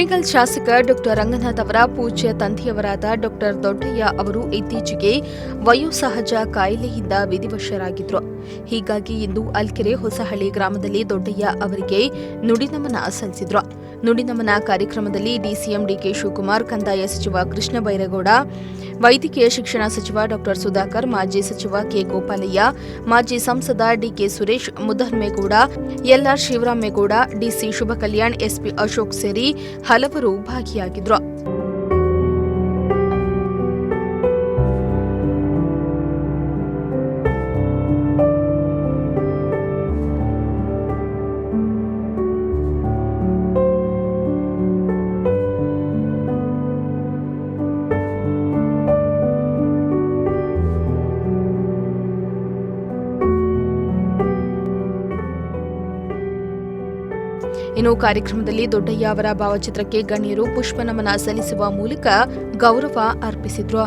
ಕುಣಿಗಲ್ ಶಾಸಕ ಡಾ ರಂಗನಾಥ್ ಅವರ ಪೂಜ್ಯ ತಂದೆಯವರಾದ ಡಾ ದೊಡ್ಡಯ್ಯ ಅವರು ಇತ್ತೀಚೆಗೆ ವಯೋಸಹಜ ಕಾಯಿಲೆಯಿಂದ ವಿಧಿವಶರಾಗಿದ್ದರು. ಹೀಗಾಗಿ ಇಂದು ಅಲ್ಕೆರೆ ಹೊಸಹಳ್ಳಿ ಗ್ರಾಮದಲ್ಲಿ ದೊಡ್ಡಯ್ಯ ಅವರಿಗೆ ನುಡಿನಮನ ಸಲ್ಲಿಸಿದ್ರು. ನುಡಿನಮನ ಕಾರ್ಯಕ್ರಮದಲ್ಲಿ ಡಿಸಿಎಂ ಡಿಕೆ ಶಿವಕುಮಾರ್, ಕಂದಾಯ ಸಚಿವ ಕೃಷ್ಣ ಬೈರೇಗೌಡ, ವೈದ್ಯಕೀಯ ಶಿಕ್ಷಣ ಸಚಿವ ಡಾ ಸುಧಾಕರ್, ಮಾಜಿ ಸಚಿವ ಕೆ ಗೋಪಾಲಯ್ಯ, ಮಾಜಿ ಸಂಸದ DK Suresh, Muddahanumegowda, LR Shivaramegowda, DC Shubha Kalyan, SP Ashok ಸೇರಿ ಹಲವರು ಭಾಗಿಯಾಗಿದ್ದರು. ಇನ್ನು ಕಾರ್ಯಕ್ರಮದಲ್ಲಿ ದೊಡ್ಡಯ್ಯ ಅವರ ಭಾವಚಿತ್ರಕ್ಕೆ ಗಣ್ಯರು ಪುಷ್ಪನಮನ ಸಲ್ಲಿಸುವ ಮೂಲಕ ಗೌರವ ಅರ್ಪಿಸಿದ್ರು.